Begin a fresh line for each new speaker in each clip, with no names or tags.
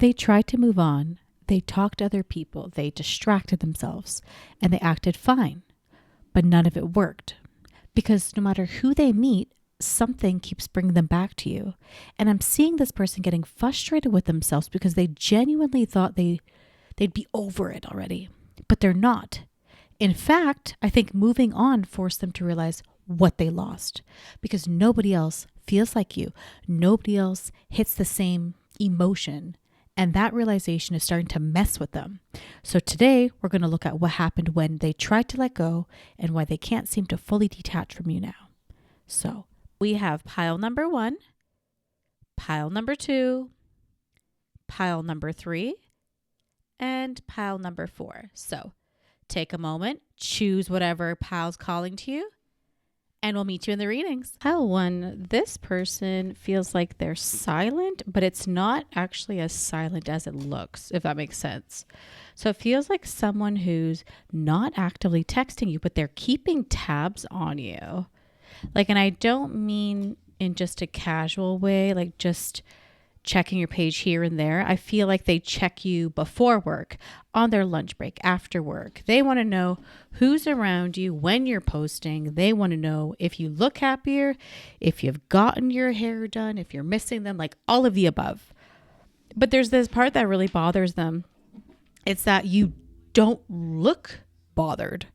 they tried to move on, they talked to other people, they distracted themselves, and they acted fine. But none of it worked because no matter who they meet, something keeps bringing them back to you. And I'm seeing this person getting frustrated with themselves because they genuinely thought they'd be over it already, but they're not. In fact, I think moving on forced them to realize what they lost because nobody else feels like you. Nobody else hits the same emotion. And that realization is starting to mess with them. So today we're going to look at what happened when they tried to let go and why they can't seem to fully detach from you now. So we have pile number 1, pile number 2, pile number 3, and pile number 4. So take a moment, choose whatever pile's calling to you, and we'll meet you in the readings. Pile 1, this person feels like they're silent, but it's not actually as silent as it looks, if that makes sense. So it feels like someone who's not actively texting you, but they're keeping tabs on you. Like, and I don't mean in just a casual way, like just checking your page here and there. I feel like they check you before work, on their lunch break, after work. They want to know who's around you when you're posting. They want to know if you look happier, if you've gotten your hair done, if you're missing them, like all of the above. But there's this part that really bothers them. It's that you don't look bothered.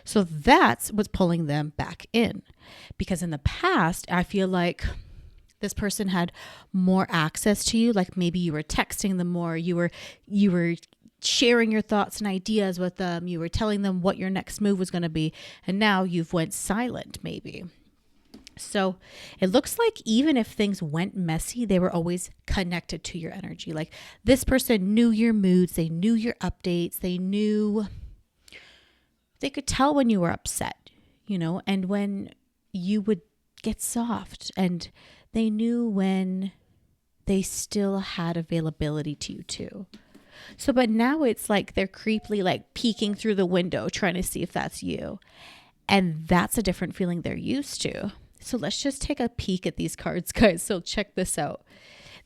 So that's what's pulling them back in. Because in the past, I feel like this person had more access to you. Like maybe you were texting them more. You were sharing your thoughts and ideas with them. You were telling them what your next move was going to be. And now you've went silent maybe. So it looks like even if things went messy, they were always connected to your energy. Like this person knew your moods. They knew your updates. They could tell when you were upset, and when you would get soft, and they knew when they still had availability to you too. So, but now it's like they're creepily like peeking through the window, trying to see if that's you. And that's a different feeling they're used to. So let's just take a peek at these cards, guys. So check this out.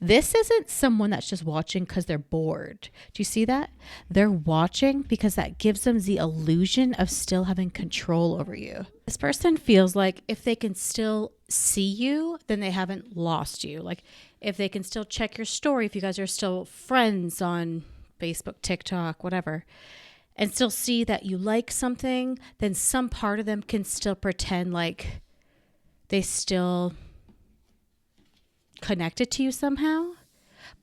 This isn't someone that's just watching because they're bored. Do you see that? They're watching because that gives them the illusion of still having control over you. This person feels like if they can still see you, then they haven't lost you. Like if they can still check your story, if you guys are still friends on Facebook, TikTok, whatever, and still see that you like something, then some part of them can still pretend like they still connected to you somehow,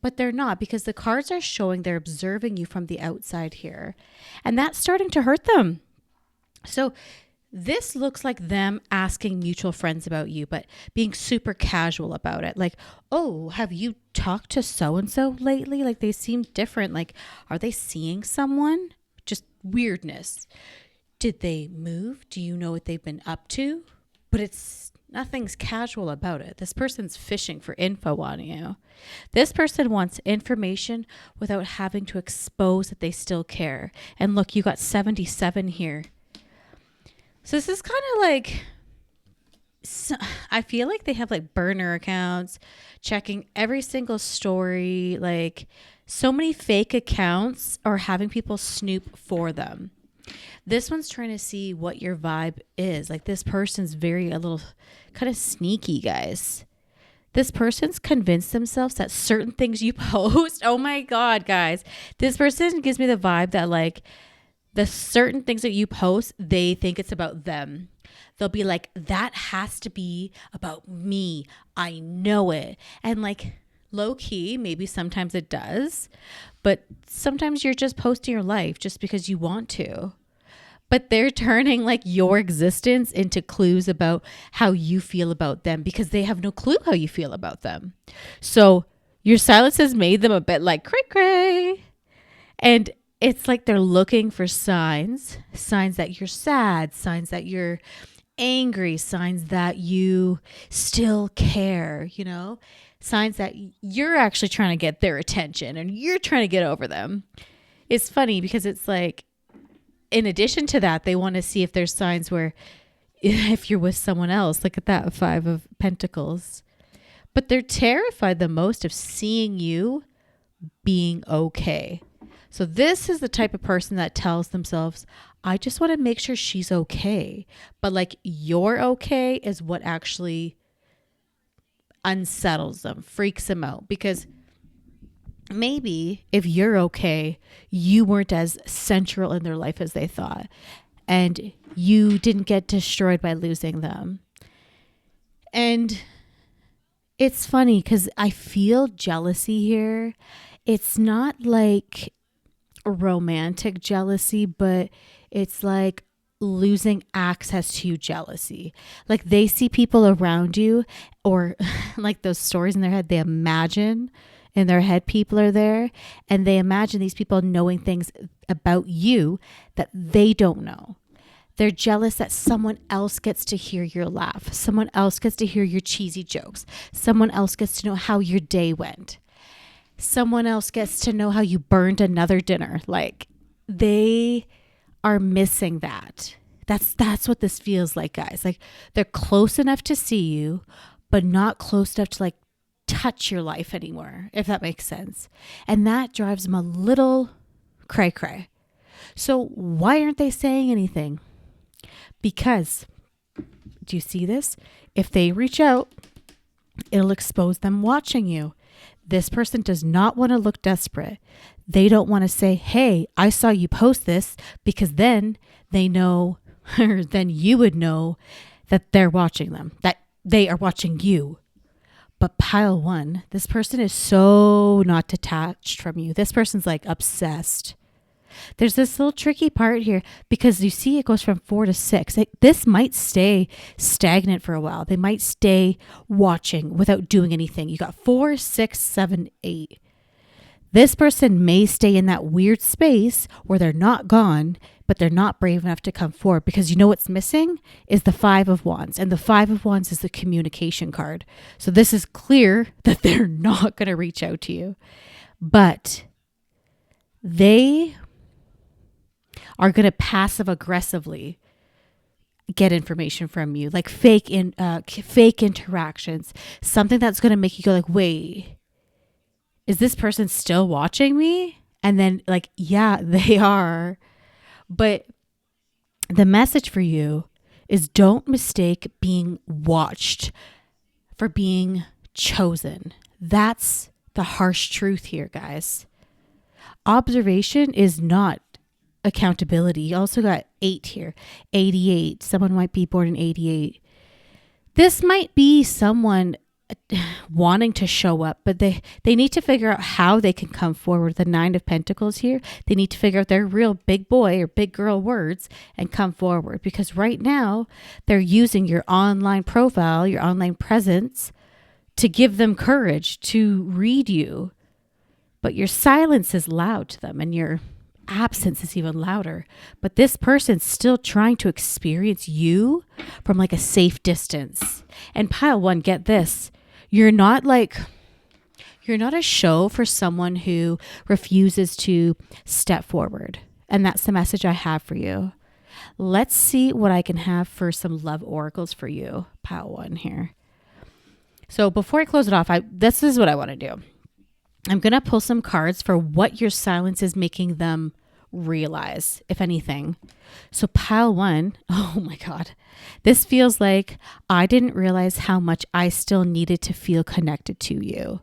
but they're not, because the cards are showing they're observing you from the outside here, and that's starting to hurt them. So this looks like them asking mutual friends about you, but being super casual about it. Like, oh, have you talked to so-and-so lately? Like they seem different. Like, are they seeing someone? Just weirdness. Did they move? Do you know what they've been up to? But nothing's casual about it. This person's fishing for info on you. This person wants information without having to expose that they still care. And look, you got 77 here. So this is kind of like, I feel like they have like burner accounts, checking every single story, like so many fake accounts, or having people snoop for them. This one's trying to see what your vibe is. Like this person's a little kind of sneaky, guys. This person's convinced themselves that certain things you post, oh my God, guys. This person gives me the vibe that like the certain things that you post, they think it's about them. They'll be like, that has to be about me. I know it. And like low key, maybe sometimes it does, but sometimes you're just posting your life just because you want to. But they're turning like your existence into clues about how you feel about them because they have no clue how you feel about them. So your silence has made them a bit like cray cray. And it's like they're looking for signs that you're sad, signs that you're angry, signs that you still care, signs that you're actually trying to get their attention and you're trying to get over them. It's funny because it's like, in addition to that, they want to see if there's signs where if you're with someone else, look at that 5 of Pentacles. But they're terrified the most of seeing you being okay. So this is the type of person that tells themselves, I just want to make sure she's okay. But like you're okay is what actually unsettles them, freaks them out. Because maybe if you're okay, you weren't as central in their life as they thought. And you didn't get destroyed by losing them. And it's funny because I feel jealousy here. It's not like romantic jealousy, but it's like losing access to jealousy. Like they see people around you, or like those stories in their head, they imagine in their head people are there, and they imagine these people knowing things about you that they don't know. They're jealous that someone else gets to hear your laugh. Someone else gets to hear your cheesy jokes. Someone else gets to know how your day went. Someone else gets to know how you burned another dinner. Like they are missing that. That's what this feels like, guys. Like they're close enough to see you, but not close enough to like touch your life anymore, if that makes sense. And that drives them a little cray cray. So why aren't they saying anything? Because, do you see this? If they reach out, it'll expose them watching you. This person does not want to look desperate. They don't want to say, hey, I saw you post this, because then they know, or then you would know that they're watching them, that they are watching you. But pile one, this person is so not detached from you. This person's like obsessed. There's this little tricky part here because you see it goes from 4 to 6. This might stay stagnant for a while. They might stay watching without doing anything. You got 4, 6, 7, 8. This person may stay in that weird space where they're not gone, but they're not brave enough to come forward, because you know what's missing is the 5 of Wands, and the 5 of Wands is the communication card. So this is clear that they're not going to reach out to you, but they are going to passive aggressively get information from you, like fake interactions, something that's going to make you go like, wait, is this person still watching me? And then like, yeah, they are. But the message for you is don't mistake being watched for being chosen. That's the harsh truth here, guys. Observation is not accountability. You also got 8 here, 88. Someone might be born in 88. This might be someone wanting to show up, but they need to figure out how they can come forward. The 9 of Pentacles here, they need to figure out their real big boy or big girl words and come forward, because right now they're using your online profile, your online presence to give them courage to read you. But your silence is loud to them, and your absence is even louder. But this person's still trying to experience you from like a safe distance. And pile one, get this. You're not a show for someone who refuses to step forward. And that's the message I have for you. Let's see what I can have for some love oracles for you, pile one here. So before I close it off, this is what I want to do. I'm going to pull some cards for what your silence is making them realize, if anything. So pile one, oh my God, this feels like I didn't realize how much I still needed to feel connected to you.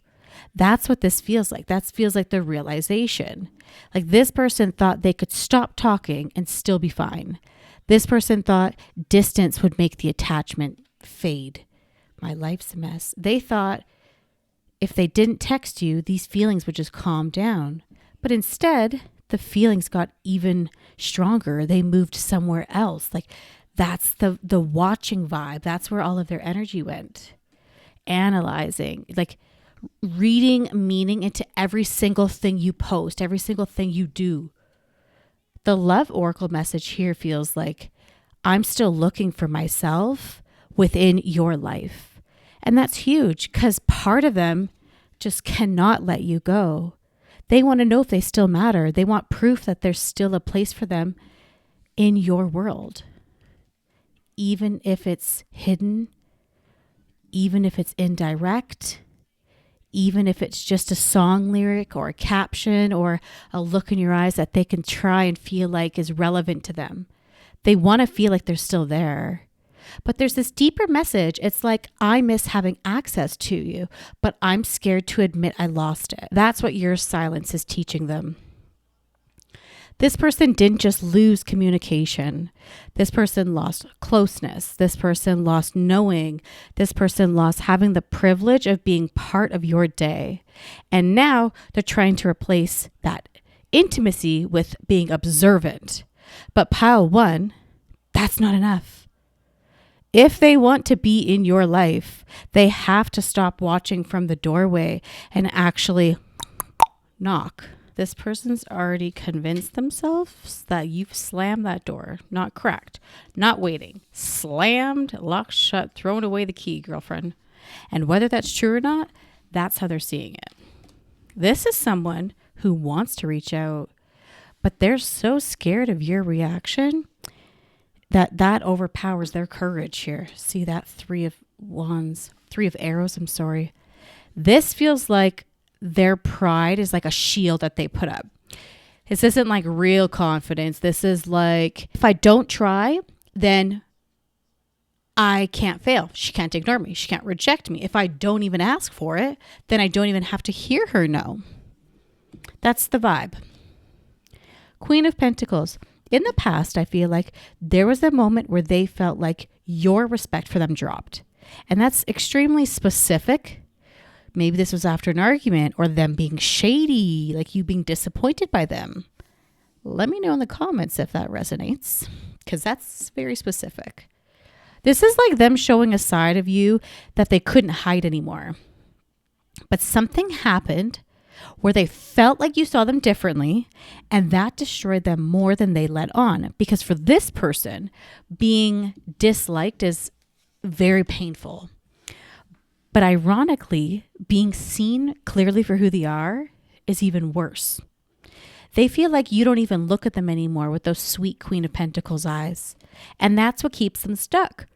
That's what this feels like. That feels like the realization. Like this person thought they could stop talking and still be fine. This person thought distance would make the attachment fade. My life's a mess. They thought if they didn't text you, these feelings would just calm down. But instead, the feelings got even stronger. They moved somewhere else. Like that's the watching vibe. That's where all of their energy went. Analyzing, like reading meaning into every single thing you post, every single thing you do. The love oracle message here feels like I'm still looking for myself within your life. And that's huge because part of them just cannot let you go. They want to know if they still matter. They want proof that there's still a place for them in your world. Even if it's hidden, even if it's indirect, even if it's just a song lyric or a caption or a look in your eyes that they can try and feel like is relevant to them. They want to feel like they're still there. But there's this deeper message. It's like, I miss having access to you, but I'm scared to admit I lost it. That's what your silence is teaching them. This person didn't just lose communication. This person lost closeness. This person lost knowing. This person lost having the privilege of being part of your day. And now they're trying to replace that intimacy with being observant. But pile one, that's not enough. If they want to be in your life, they have to stop watching from the doorway and actually knock. This person's already convinced themselves that you've slammed that door, not cracked, not waiting, slammed, locked shut, thrown away the key, girlfriend. And whether that's true or not, that's how they're seeing it. This is someone who wants to reach out, but they're so scared of your reaction that overpowers their courage here. See that three of arrows, This feels like their pride is like a shield that they put up. This isn't like real confidence. This is like, if I don't try, then I can't fail. She can't ignore me. She can't reject me. If I don't even ask for it, then I don't even have to hear her no. That's the vibe. Queen of Pentacles. In the past, I feel like there was a moment where they felt like your respect for them dropped. And that's extremely specific. Maybe this was after an argument or them being shady, like you being disappointed by them. Let me know in the comments if that resonates, because that's very specific. This is like them showing a side of you that they couldn't hide anymore. But something happened where they felt like you saw them differently, and that destroyed them more than they let on. Because for this person, being disliked is very painful. But ironically, being seen clearly for who they are is even worse. They feel like you don't even look at them anymore with those sweet Queen of Pentacles eyes. And that's what keeps them stuck.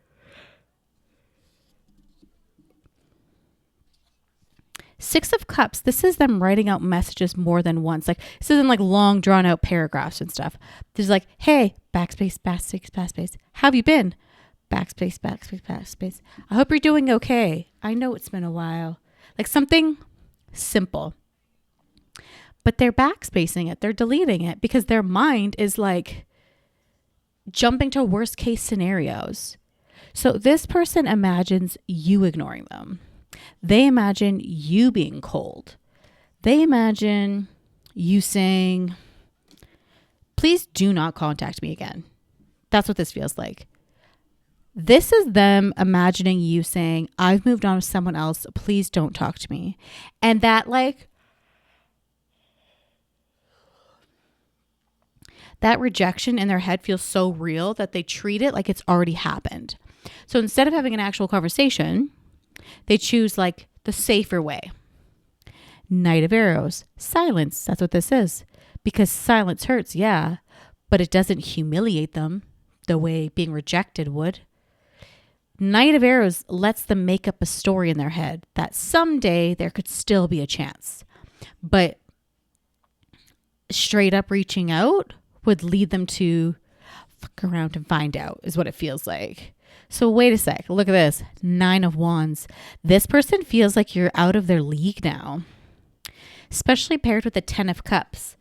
Six of Cups, this is them writing out messages more than once. Like, this isn't like long drawn out paragraphs and stuff. This is like, hey, backspace, backspace, backspace. How have you been? Backspace, backspace, backspace. I hope you're doing okay. I know it's been a while. Like something simple. But they're backspacing it. They're deleting it because their mind is like jumping to worst case scenarios. So this person imagines you ignoring them. They imagine you being cold. They imagine you saying, please do not contact me again. That's what this feels like. This is them imagining you saying, I've moved on with someone else. Please don't talk to me. And that that rejection in their head feels so real that they treat it like it's already happened. So instead of having an actual conversation, they choose like the safer way. Knight of Arrows, silence. That's what this is. Because silence hurts, yeah, but it doesn't humiliate them the way being rejected would. Knight of Arrows lets them make up a story in their head that someday there could still be a chance. But straight up reaching out would lead them to fuck around and find out, is what it feels like. So wait a sec. Look at this. 9 of Wands. This person feels like you're out of their league now, especially paired with the 10 of Cups.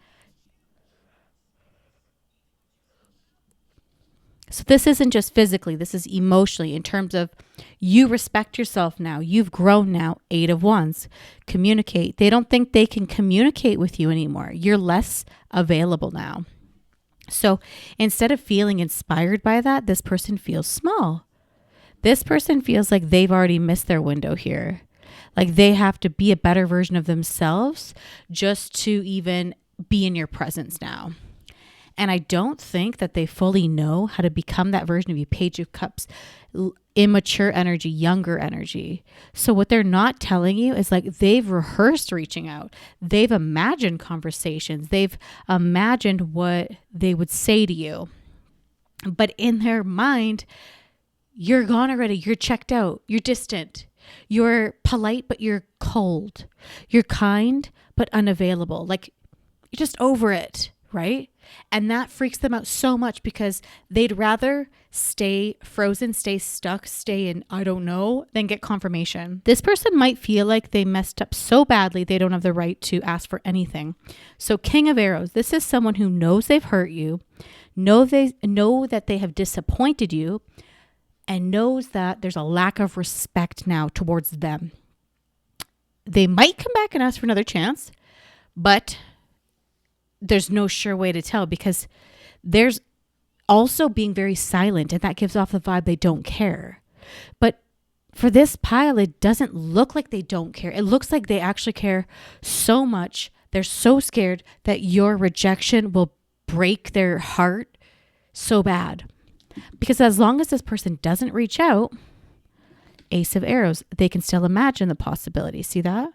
So this isn't just physically, this is emotionally in terms of you respect yourself now. You've grown now. 8 of Wands. Communicate. They don't think they can communicate with you anymore. You're less available now. So instead of feeling inspired by that, this person feels small. This person feels like they've already missed their window here. Like they have to be a better version of themselves just to even be in your presence now. And I don't think that they fully know how to become that version of you. Page of Cups, immature energy, younger energy. So what they're not telling you is like they've rehearsed reaching out. They've imagined conversations. They've imagined what they would say to you. But in their mind, you're gone already. You're checked out. You're distant. You're polite, but you're cold. You're kind, but unavailable. Like, you're just over it, right? And that freaks them out so much because they'd rather stay frozen, stay stuck, stay in I don't know, than get confirmation. This person might feel like they messed up so badly they don't have the right to ask for anything. So King of Arrows, this is someone who knows they've hurt you, know that they have disappointed you, and knows that there's a lack of respect now towards them. They might come back and ask for another chance, but there's no sure way to tell because there's also being very silent, and that gives off the vibe they don't care. But for this pile, it doesn't look like they don't care. It looks like they actually care so much. They're so scared that your rejection will break their heart so bad. Because as long as this person doesn't reach out, Ace of Arrows, they can still imagine the possibility. See that?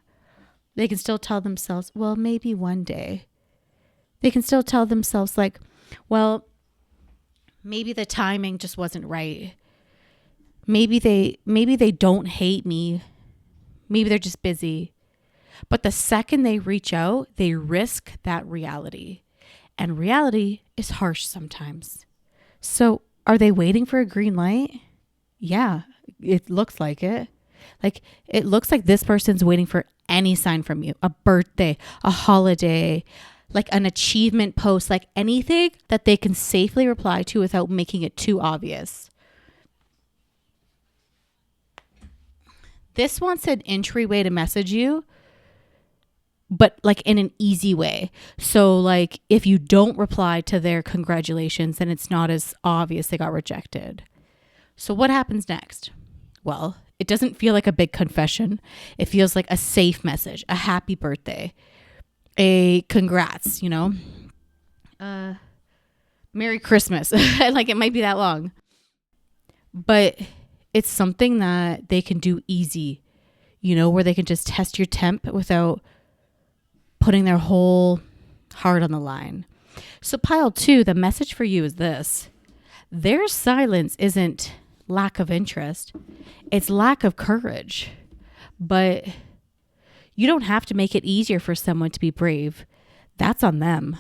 They can still tell themselves, well, maybe one day. They can still tell themselves like, well, maybe the timing just wasn't right. Maybe they don't hate me. Maybe they're just busy. But the second they reach out, they risk that reality. And reality is harsh sometimes. So are they waiting for a green light? Yeah, it looks like it. Like, it looks like this person's waiting for any sign from you. A birthday, a holiday, like an achievement post, like anything that they can safely reply to without making it too obvious. This wants an entryway to message you, but like in an easy way. So like if you don't reply to their congratulations, then it's not as obvious they got rejected. So what happens next? Well, it doesn't feel like a big confession. It feels like a safe message, a happy birthday, a congrats, Merry Christmas. Like it might be that long, but it's something that they can do easy, where they can just test your temp without putting their whole heart on the line. So pile 2, the message for you is this. Their silence isn't lack of interest. It's lack of courage. But you don't have to make it easier for someone to be brave. That's on them.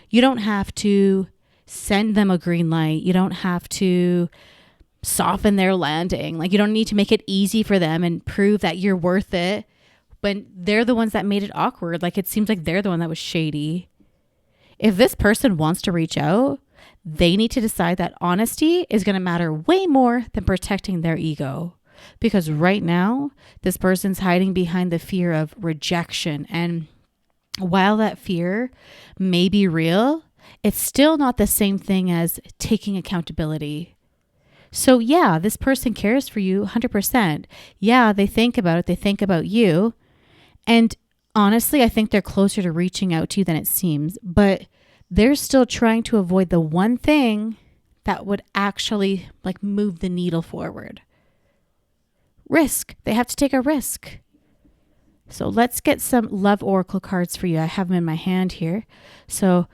You don't have to send them a green light. You don't have to soften their landing. Like, you don't need to make it easy for them and prove that you're worth it when they're the ones that made it awkward. Like, it seems like they're the one that was shady. If this person wants to reach out, they need to decide that honesty is going to matter way more than protecting their ego. Because right now, this person's hiding behind the fear of rejection. And while that fear may be real, it's still not the same thing as taking accountability. So yeah, this person cares for you 100%. Yeah, they think about it. They think about you. And honestly, I think they're closer to reaching out to you than it seems. But they're still trying to avoid the one thing that would actually like move the needle forward. Risk. They have to take a risk. So let's get some love oracle cards for you. I have them in my hand here. So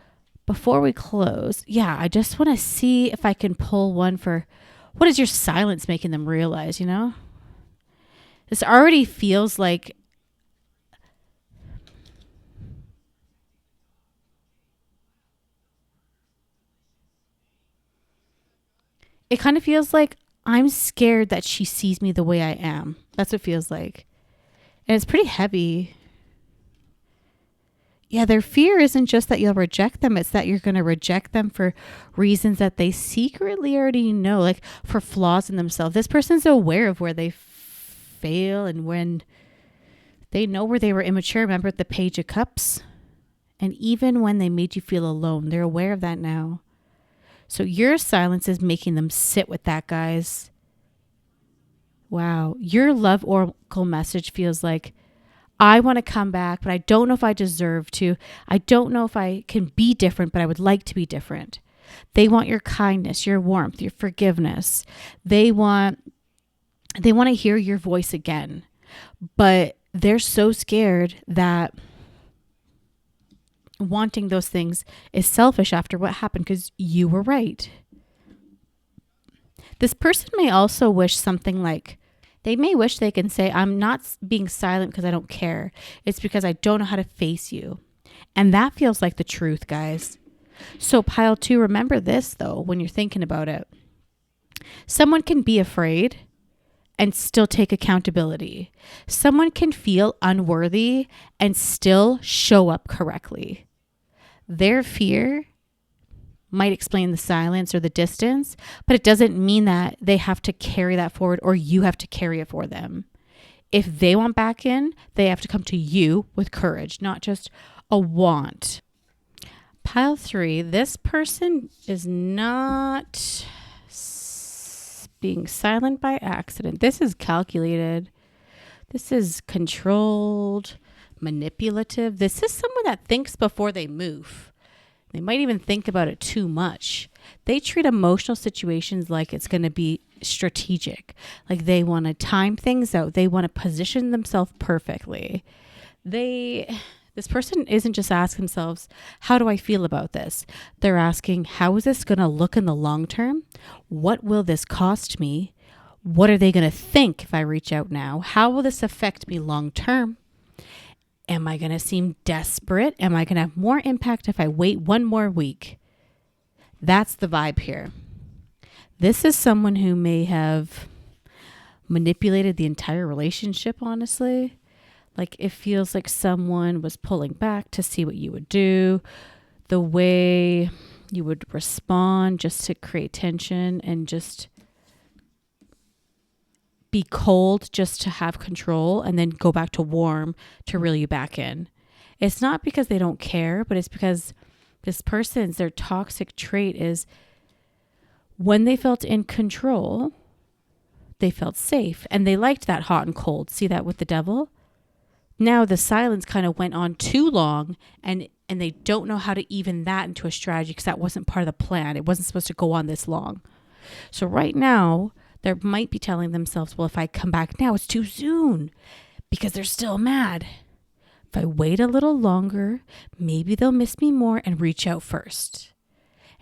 before we close, I just want to see if I can pull one for what is your silence making them realize, This already feels like it kind of feels like I'm scared that she sees me the way I am. That's what it feels like. And it's pretty heavy. Yeah, their fear isn't just that you'll reject them. It's that you're going to reject them for reasons that they secretly already know, like for flaws in themselves. This person's aware of where they fail and when they know where they were immature. Remember the Page of Cups? And even when they made you feel alone, they're aware of that now. So your silence is making them sit with that, guys. Wow. Your love oracle message feels like, I want to come back, but I don't know if I deserve to. I don't know if I can be different, but I would like to be different. They want your kindness, your warmth, your forgiveness. They want to hear your voice again, but they're so scared that wanting those things is selfish after what happened because you were right. This person may also wish something like They may wish they can say, I'm not being silent because I don't care. It's because I don't know how to face you. And that feels like the truth, guys. So pile 2, remember this though, when you're thinking about it. Someone can be afraid and still take accountability. Someone can feel unworthy and still show up correctly. Their fear might explain the silence or the distance, but it doesn't mean that they have to carry that forward or you have to carry it for them. If they want back in, they have to come to you with courage, not just a want. Pile 3, this person is not being silent by accident. This is calculated. This is controlled, manipulative. This is someone that thinks before they move. They might even think about it too much. They treat emotional situations like it's going to be strategic. Like they want to time things out. They want to position themselves perfectly. This person isn't just asking themselves, how do I feel about this? They're asking, how is this going to look in the long term? What will this cost me? What are they going to think if I reach out now? How will this affect me long term? Am I going to seem desperate? Am I going to have more impact if I wait one more week? That's the vibe here. This is someone who may have manipulated the entire relationship, honestly. Like it feels like someone was pulling back to see what you would do, the way you would respond just to create tension and just be cold just to have control and then go back to warm to reel you back in. It's not because they don't care, but it's because this person's, their toxic trait is when they felt in control, they felt safe and they liked that hot and cold. See that with the devil? Now the silence kind of went on too long and they don't know how to even that into a strategy because that wasn't part of the plan. It wasn't supposed to go on this long. So right now, they might be telling themselves, well, if I come back now, it's too soon because they're still mad. If I wait a little longer, maybe they'll miss me more and reach out first.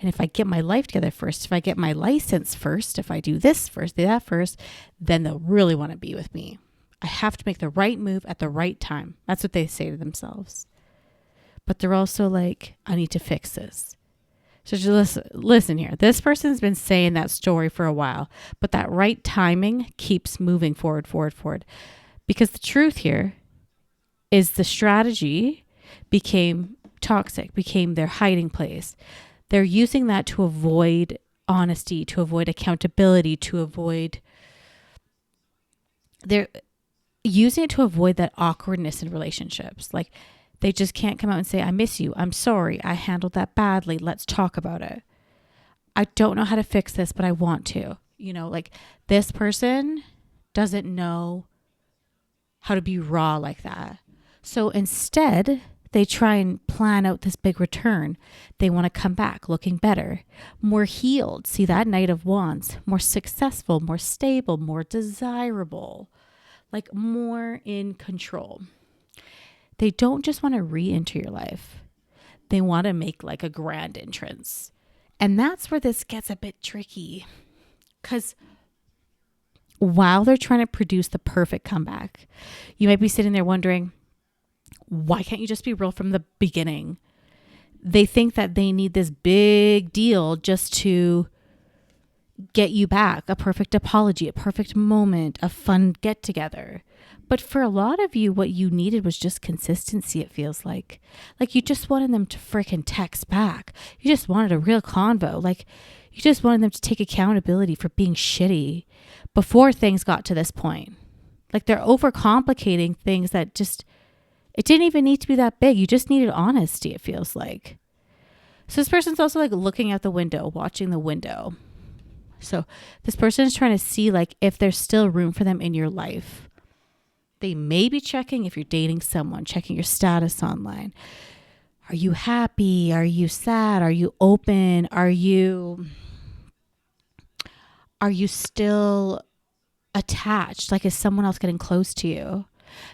And if I get my life together first, if I get my license first, if I do this first, do that first, then they'll really want to be with me. I have to make the right move at the right time. That's what they say to themselves. But they're also like, I need to fix this. So just listen here. This person's been saying that story for a while, but that right timing keeps moving forward. Because the truth here is the strategy became toxic, became their hiding place. They're using that to avoid honesty, to avoid accountability, they're using it to avoid that awkwardness in relationships. Like they just can't come out and say, I miss you. I'm sorry. I handled that badly. Let's talk about it. I don't know how to fix this, but I want to. Like this person doesn't know how to be raw like that. So instead, they try and plan out this big return. They want to come back looking better, more healed. See that Knight of Wands, more successful, more stable, more desirable, like more in control. They don't just want to re-enter your life. They want to make like a grand entrance. And that's where this gets a bit tricky. Because while they're trying to produce the perfect comeback, you might be sitting there wondering, why can't you just be real from the beginning? They think that they need this big deal just to get you back, a perfect apology, a perfect moment, a fun get together. But for a lot of you, what you needed was just consistency, it feels like. Like you just wanted them to freaking text back. You just wanted a real convo. Like you just wanted them to take accountability for being shitty before things got to this point. Like they're overcomplicating things that just, it didn't even need to be that big. You just needed honesty, it feels like. So this person's also like looking out the window, watching the window. So this person is trying to see like if there's still room for them in your life. They may be checking if you're dating someone, checking your status online. Are you happy? Are you sad? Are you open? Are you still attached? Like is someone else getting close to you?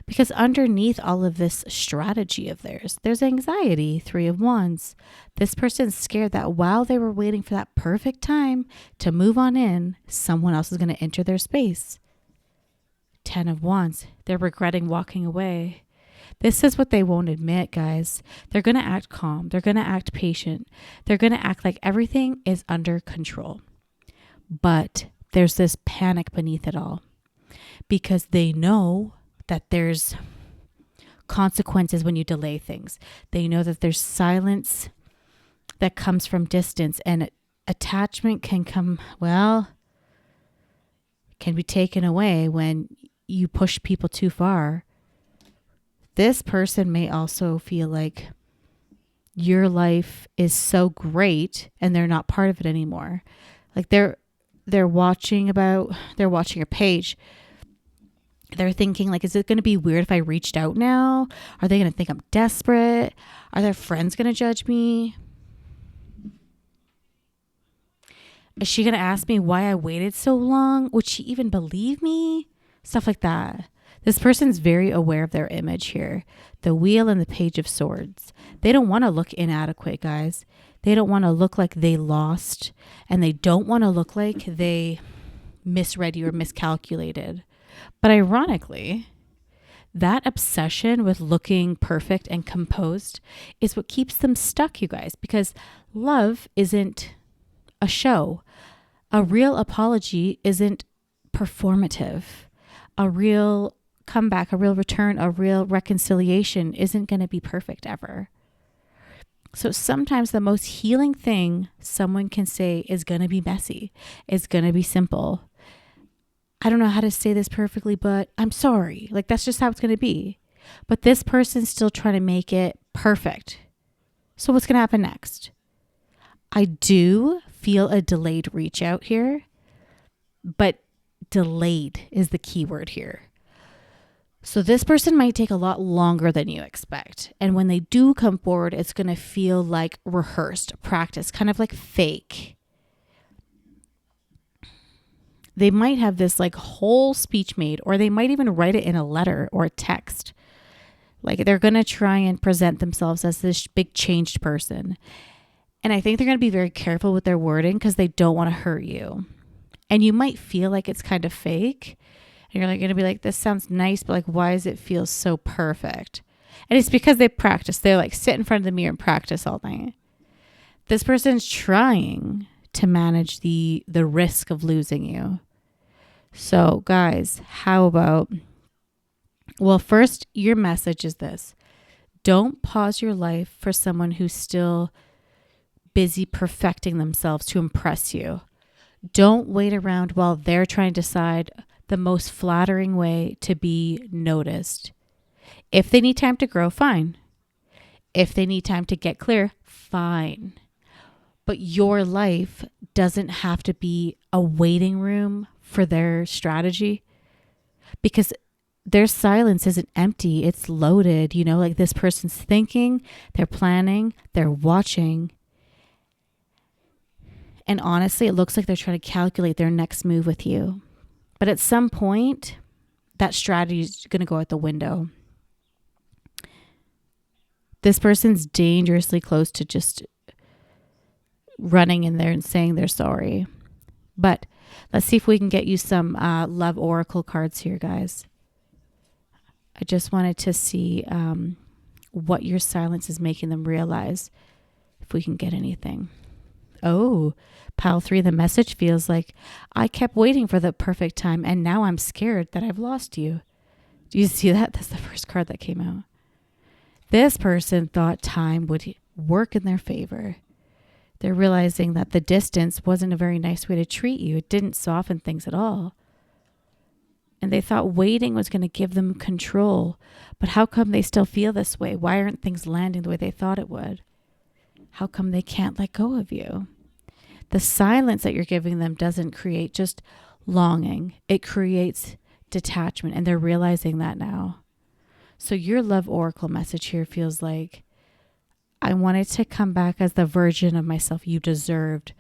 Because underneath all of this strategy of theirs, there's anxiety, 3 of Wands. This person's scared that while they were waiting for that perfect time to move on in, someone else is going to enter their space. 10 of Wands. They're regretting walking away. This is what they won't admit, guys. They're going to act calm. They're going to act patient. They're going to act like everything is under control. But there's this panic beneath it all because they know that there's consequences when you delay things. They know that there's silence that comes from distance, and attachment can be taken away when you push people too far. This person may also feel like your life is so great and they're not part of it anymore. Like they're watching your page. They're thinking like, is it going to be weird if I reached out now? Are they going to think I'm desperate? Are their friends going to judge me? Is she going to ask me why I waited so long? Would she even believe me? Stuff like that. This person's very aware of their image here. The Wheel and the Page of Swords. They don't want to look inadequate, guys. They don't want to look like they lost. And they don't want to look like they misread you or miscalculated. But ironically, that obsession with looking perfect and composed is what keeps them stuck, you guys. Because love isn't a show. A real apology isn't performative. A real comeback, a real return, a real reconciliation isn't going to be perfect ever. So sometimes the most healing thing someone can say is going to be messy. It's going to be simple. I don't know how to say this perfectly, but I'm sorry. Like that's just how it's going to be. But this person's still trying to make it perfect. So what's going to happen next? I do feel a delayed reach out here, but delayed is the key word here. So this person might take a lot longer than you expect. And when they do come forward, it's going to feel like rehearsed, practice, kind of like fake. They might have this like whole speech made, or they might even write it in a letter or a text. Like they're going to try and present themselves as this big changed person. And I think they're going to be very careful with their wording because they don't want to hurt you. And you might feel like it's kind of fake. And you're like going to be like, this sounds nice, but like, why does it feel so perfect? And it's because they practice. They like sit in front of the mirror and practice all night. This person's trying to manage the risk of losing you. So guys, how about, well, first, your message is this. Don't pause your life for someone who's still busy perfecting themselves to impress you. Don't wait around while they're trying to decide the most flattering way to be noticed. If they need time to grow, fine. If they need time to get clear, fine. But your life doesn't have to be a waiting room for their strategy, because their silence isn't empty. It's loaded. You know, like this person's thinking, they're planning, they're watching. And honestly, it looks like they're trying to calculate their next move with you. But at some point, that strategy is going to go out the window. This person's dangerously close to just running in there and saying they're sorry. But let's see if we can get you some love oracle cards here, guys. I just wanted to see what your silence is making them realize, if we can get anything. Oh, pile 3, the message feels like, I kept waiting for the perfect time and now I'm scared that I've lost you. Do you see that? That's the first card that came out. This person thought time would work in their favor. They're realizing that the distance wasn't a very nice way to treat you. It didn't soften things at all. And they thought waiting was going to give them control. But how come they still feel this way? Why aren't things landing the way they thought it would? How come they can't let go of you? The silence that you're giving them doesn't create just longing. It creates detachment, and they're realizing that now. So your love oracle message here feels like, I wanted to come back as the version of myself you deserved,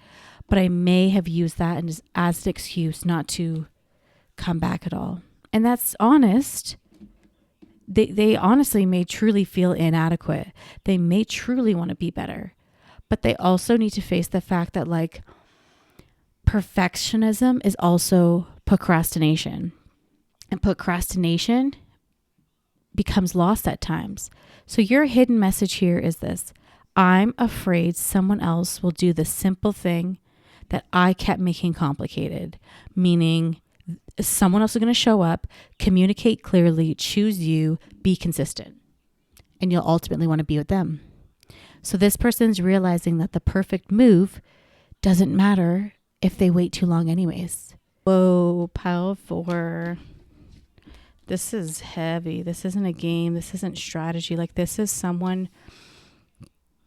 but I may have used that as an excuse not to come back at all. And that's honest. They honestly may truly feel inadequate. They may truly want to be better. But they also need to face the fact that like perfectionism is also procrastination. And procrastination becomes lost at times. So your hidden message here is this: I'm afraid someone else will do the simple thing that I kept making complicated, meaning someone else is going to show up, communicate clearly, choose you, be consistent, and you'll ultimately want to be with them. So this person's realizing that the perfect move doesn't matter if they wait too long anyways. Whoa, pile 4. This is heavy. This isn't a game. This isn't strategy. Like, this is someone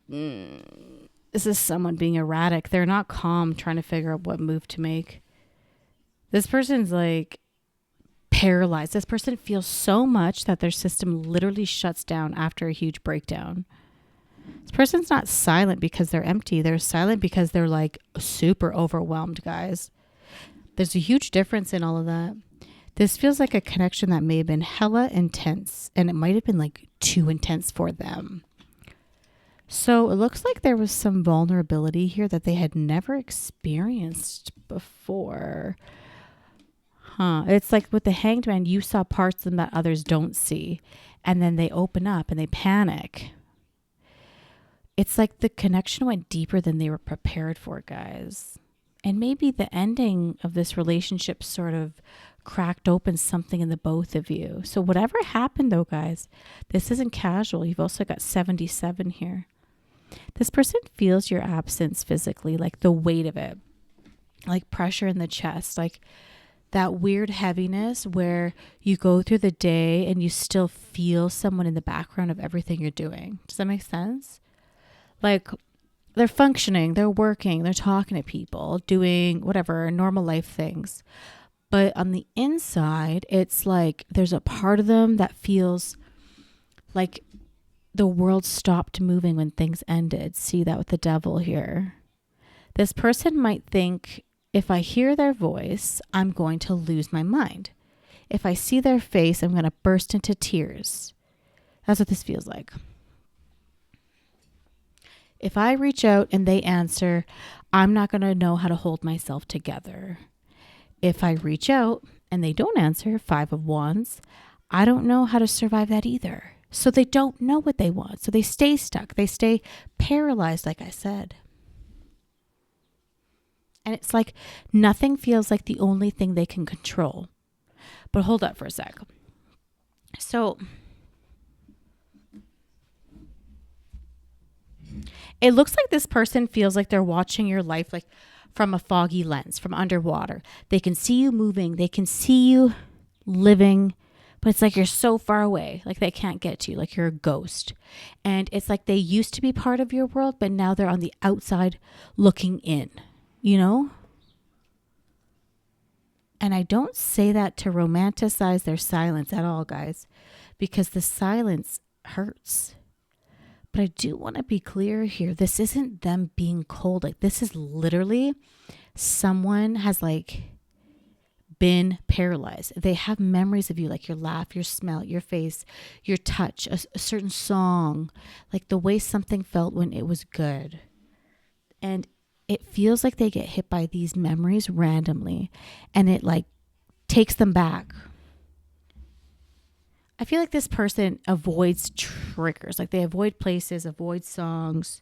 being erratic. They're not calm, trying to figure out what move to make. This person's like paralyzed. This person feels so much that their system literally shuts down after a huge breakdown. This person's not silent because they're empty. They're silent because they're like super overwhelmed, guys. There's a huge difference in all of that. This feels like a connection that may have been hella intense, and it might have been like too intense for them. So it looks like there was some vulnerability here that they had never experienced before. It's like with the Hanged Man, you saw parts of them that others don't see, and then they open up and they panic. It's like the connection went deeper than they were prepared for, guys. And maybe the ending of this relationship sort of cracked open something in the both of you. So whatever happened though, guys, this isn't casual. You've also got 77 here. This person feels your absence physically, like the weight of it, like pressure in the chest, like that weird heaviness where you go through the day and you still feel someone in the background of everything you're doing. Does that make sense? Like, they're functioning, they're working, they're talking to people, doing whatever, normal life things. But on the inside, it's like there's a part of them that feels like the world stopped moving when things ended. See that with the devil here. This person might think, if I hear their voice, I'm going to lose my mind. If I see their face, I'm going to burst into tears. That's what this feels like. If I reach out and they answer, I'm not going to know how to hold myself together. If I reach out and they don't answer, 5 of Wands, I don't know how to survive that either. So they don't know what they want. So they stay stuck. They stay paralyzed, like I said. And it's like nothing feels like the only thing they can control. But hold up for a sec. So it looks like this person feels like they're watching your life like from a foggy lens, from underwater. They can see you moving. They can see you living, but it's like you're so far away, like they can't get to you, like you're a ghost. And it's like they used to be part of your world, but now they're on the outside looking in, you know? And I don't say that to romanticize their silence at all, guys, because the silence hurts. But I do want to be clear here. This isn't them being cold. Like, this is literally someone has like been paralyzed. They have memories of you, like your laugh, your smell, your face, your touch, a certain song, like the way something felt when it was good. And it feels like they get hit by these memories randomly, and it like takes them back. I feel like this person avoids triggers. Like, they avoid places, avoid songs.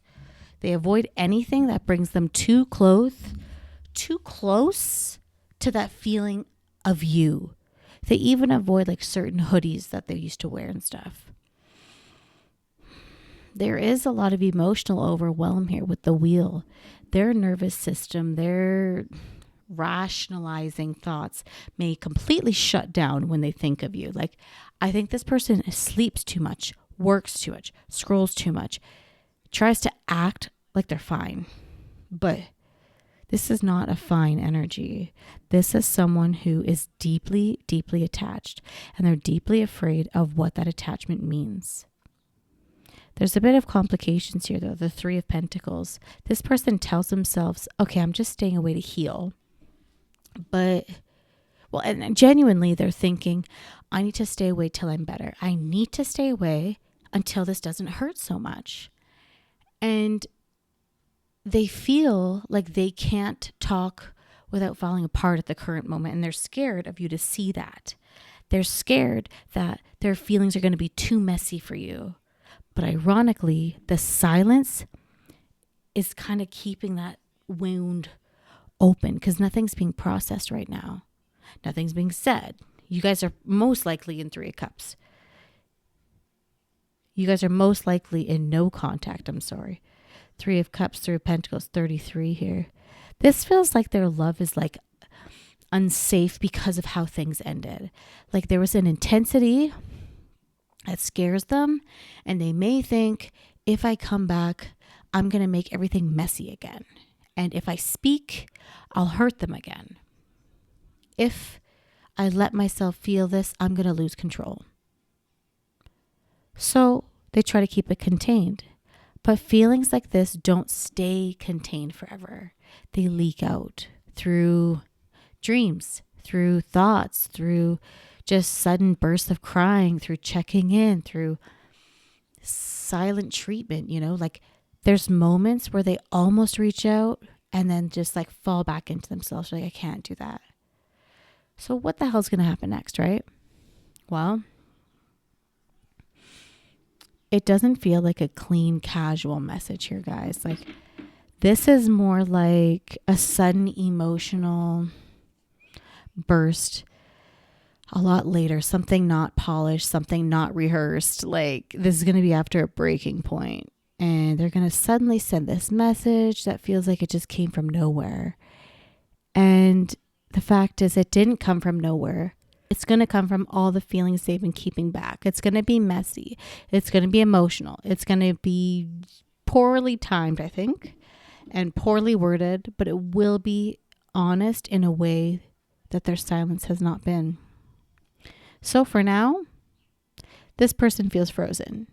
They avoid anything that brings them too close to that feeling of you. They even avoid like certain hoodies that they used to wear and stuff. There is a lot of emotional overwhelm here with the wheel. Their nervous system, their rationalizing thoughts may completely shut down when they think of you. Like, I think this person sleeps too much, works too much, scrolls too much, tries to act like they're fine. But this is not a fine energy. This is someone who is deeply, deeply attached, and they're deeply afraid of what that attachment means. There's a bit of complications here, though. The 3 of Pentacles. This person tells themselves, okay, I'm just staying away to heal. But, well, and genuinely they're thinking, I need to stay away till I'm better. I need to stay away until this doesn't hurt so much. And they feel like they can't talk without falling apart at the current moment. And they're scared of you to see that. They're scared that their feelings are going to be too messy for you. But ironically, the silence is kind of keeping that wound open because nothing's being processed right now. Nothing's being said. You guys are most likely in Three of Cups. You guys are most likely in no contact. I'm sorry. Three of Cups, Three of Pentacles, 33 here. This feels like their love is like unsafe because of how things ended. Like there was an intensity that scares them, and they may think, if I come back, I'm going to make everything messy again. And if I speak, I'll hurt them again. If I let myself feel this, I'm going to lose control. So they try to keep it contained. But feelings like this don't stay contained forever. They leak out through dreams, through thoughts, through just sudden bursts of crying, through checking in, through silent treatment, like there's moments where they almost reach out and then just like fall back into themselves. Like, I can't do that. So what the hell's going to happen next, right? Well, it doesn't feel like a clean, casual message here, guys. Like, this is more like a sudden emotional burst a lot later, something not polished, something not rehearsed. Like, this is going to be after a breaking point, and they're going to suddenly send this message that feels like it just came from nowhere. And the fact is, it didn't come from nowhere. It's going to come from all the feelings they've been keeping back. It's going to be messy. It's going to be emotional. It's going to be poorly timed, I think, and poorly worded, but it will be honest in a way that their silence has not been. So for now, this person feels frozen.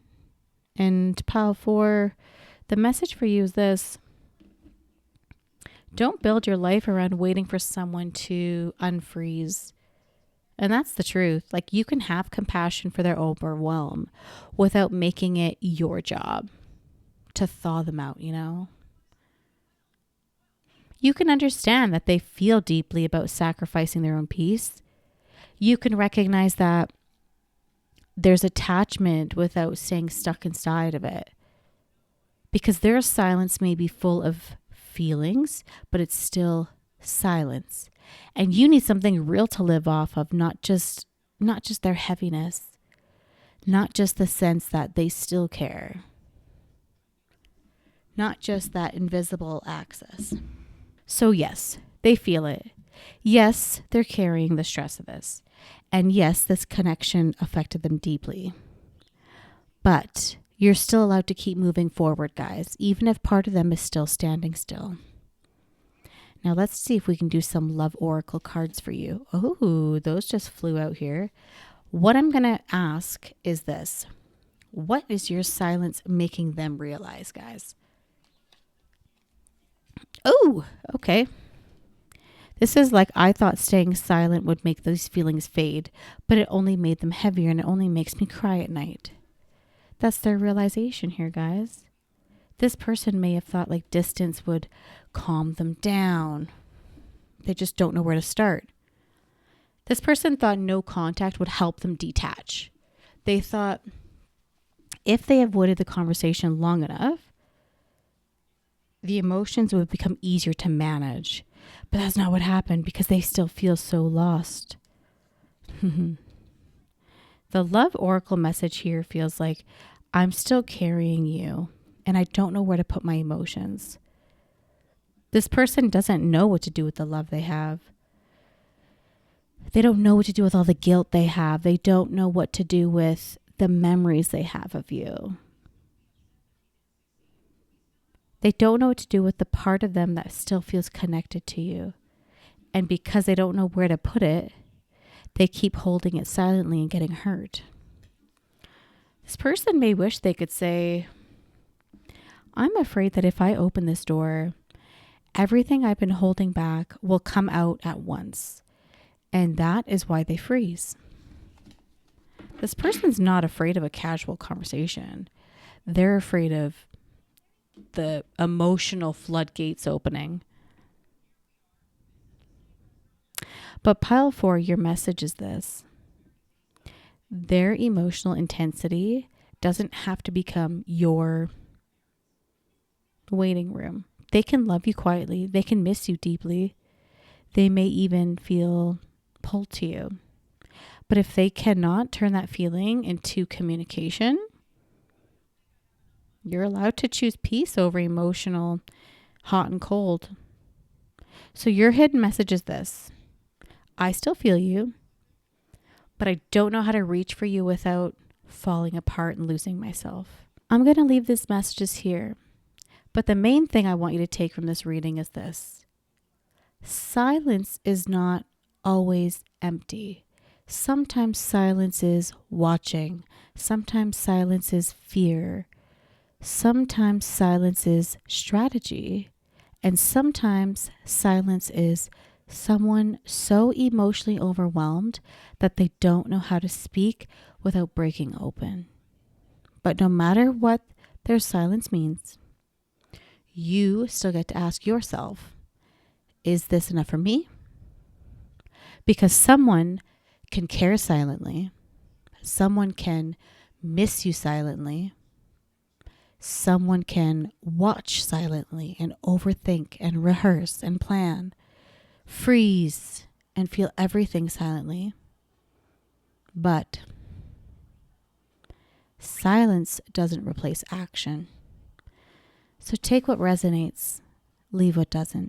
And pile 4, the message for you is this: don't build your life around waiting for someone to unfreeze. And that's the truth. Like, you can have compassion for their overwhelm without making it your job to thaw them out, You can understand that they feel deeply about sacrificing their own peace. You can recognize that there's attachment without staying stuck inside of it. Because their silence may be full of feelings, but it's still silence. And you need something real to live off of, not just their heaviness, not just the sense that they still care, not just that invisible access. So yes, they feel it. Yes, they're carrying the stress of this. And yes, this connection affected them deeply. But you're still allowed to keep moving forward, guys, even if part of them is still standing still. Now let's see if we can do some love oracle cards for you. Oh, those just flew out here. What I'm going to ask is this: what is your silence making them realize, guys? Oh, okay. This is like, I thought staying silent would make those feelings fade, but it only made them heavier, and it only makes me cry at night. That's their realization here, guys. This person may have thought like distance would calm them down. They just don't know where to start. This person thought no contact would help them detach. They thought if they avoided the conversation long enough, the emotions would become easier to manage. But that's not what happened, because they still feel so lost. The love oracle message here feels like, I'm still carrying you, and I don't know where to put my emotions. This person doesn't know what to do with the love they have. They don't know what to do with all the guilt they have. They don't know what to do with the memories they have of you. They don't know what to do with the part of them that still feels connected to you. And because they don't know where to put it, they keep holding it silently and getting hurt. This person may wish they could say, I'm afraid that if I open this door, everything I've been holding back will come out at once. And that is why they freeze. This person's not afraid of a casual conversation. They're afraid of the emotional floodgates opening. But pile 4, your message is this: Their emotional intensity doesn't have to become your waiting room. They can love you quietly. They can miss you deeply. They may even feel pulled to you. But if they cannot turn that feeling into communication, you're allowed to choose peace over emotional hot and cold. So your hidden message is this: I still feel you, but I don't know how to reach for you without falling apart and losing myself. I'm going to leave these messages here, but the main thing I want you to take from this reading is this: silence is not always empty. Sometimes silence is watching. Sometimes silence is fear. Sometimes silence is strategy. And sometimes silence is someone so emotionally overwhelmed that they don't know how to speak without breaking open. But no matter what their silence means, you still get to ask yourself, is this enough for me? Because someone can care silently. Someone can miss you silently. Someone can watch silently and overthink and rehearse and plan, freeze and feel everything silently. But silence doesn't replace action. So take what resonates, leave what doesn't.